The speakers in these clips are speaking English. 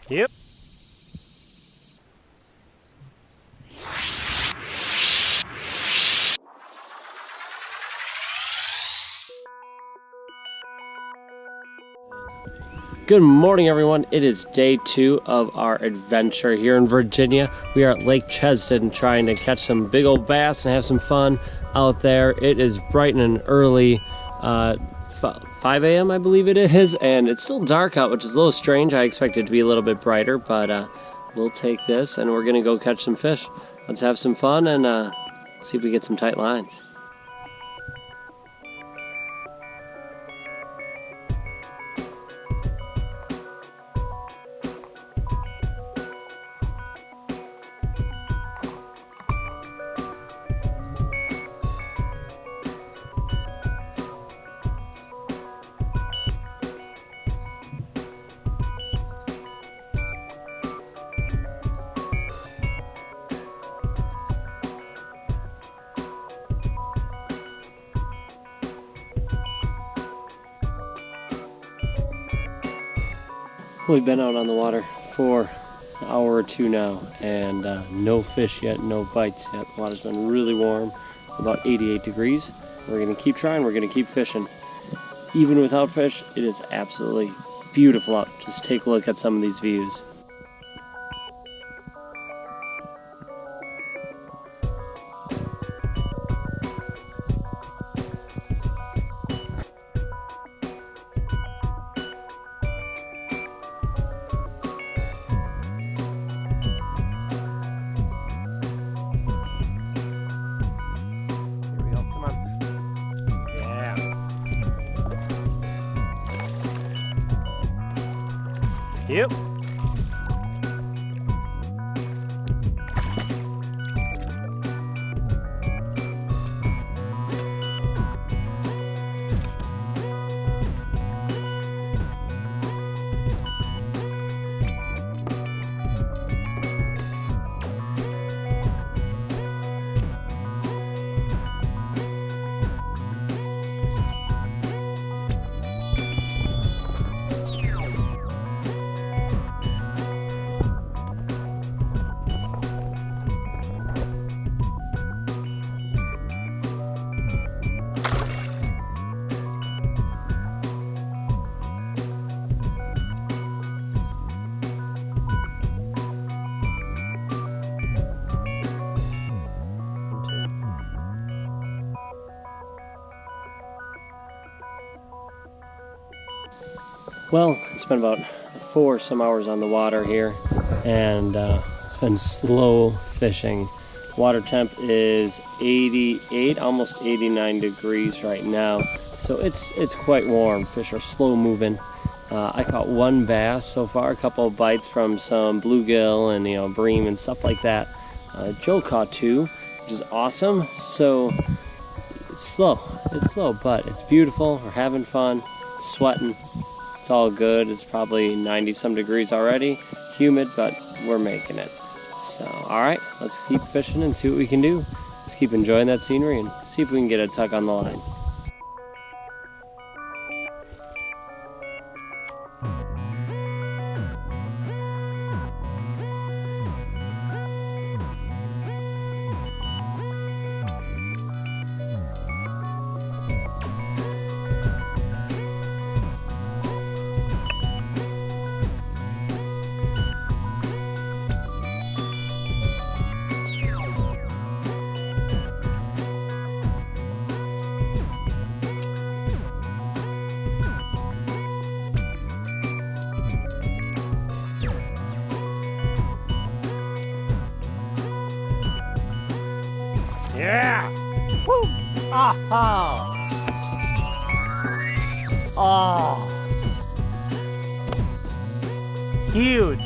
Yep. Good morning, everyone. It is day 2 of our adventure here in Virginia. We are at Lake Cheston trying to catch some big old bass and have some fun out there. It is bright and early, 5 a.m. I believe it is, and it's still dark out, which is a little strange. I expected it to be a little bit brighter, but we'll take this and we're gonna go catch some fish. Let's have some fun and see if we get some tight lines. We've been out on the water for an hour or two now, and no fish yet, no bites yet. The water's been really warm, about 88 degrees. We're gonna keep trying, we're gonna keep fishing. Even without fish, it is absolutely beautiful out. Just take a look at some of these views. Yep. Well, it's been about 4 some hours on the water here, and it's been slow fishing. Water temp is 88, almost 89 degrees right now, so it's quite warm. Fish are slow moving. I caught 1 bass so far, a couple of bites from some bluegill and bream and stuff like that. Joe caught 2, which is awesome. So it's slow, but it's beautiful. We're having fun, sweating. It's all good. It's probably 90 some degrees already, humid, but we're making it. So, all right, let's keep fishing and see what we can do. Let's keep enjoying that scenery and see if we can get a tug on the line. Yeah! Woo! Ah! Oh! Huge!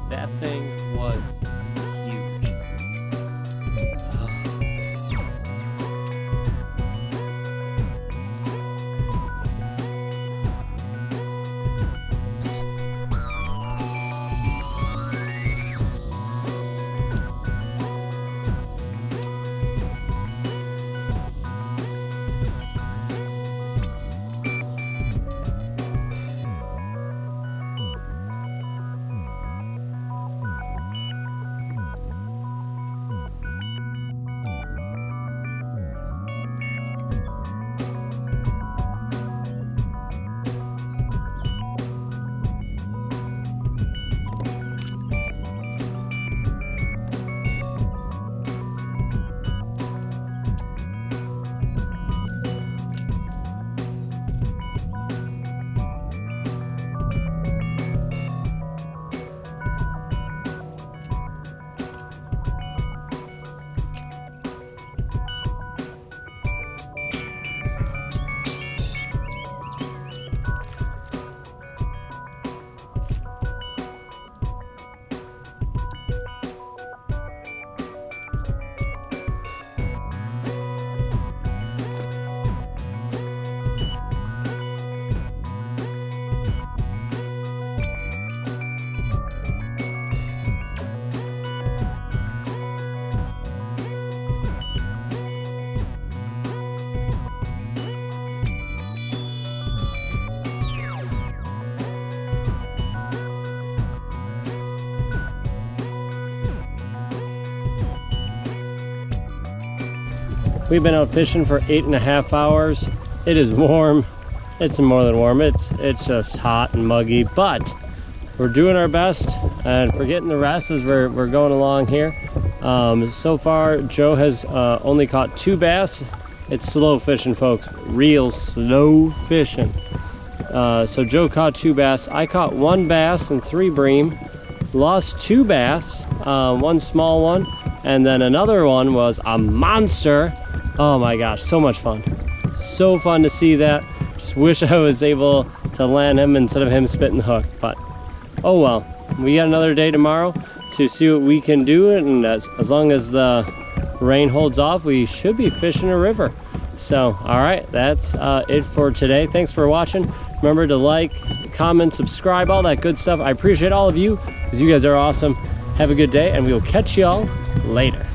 That thing was huge. We've been out fishing for 8.5 hours. It is warm. It's more than warm. It's just hot and muggy, but we're doing our best and we're getting the rest as we're going along here. So far, Joe has only caught 2 bass. It's slow fishing, folks. Real slow fishing. So Joe caught 2 bass. I caught 1 bass and 3 bream. Lost 2 bass, 1 small one, and then another one was a monster. Oh my gosh, so much fun. So fun to see that. Just wish I was able to land him instead of him spitting the hook, but oh well. We got another day tomorrow to see what we can do, and as long as the rain holds off, we should be fishing a river. So, all right, that's it for today. Thanks for watching. Remember to like, comment, subscribe, all that good stuff. I appreciate all of you because you guys are awesome. Have a good day, and we will catch y'all later.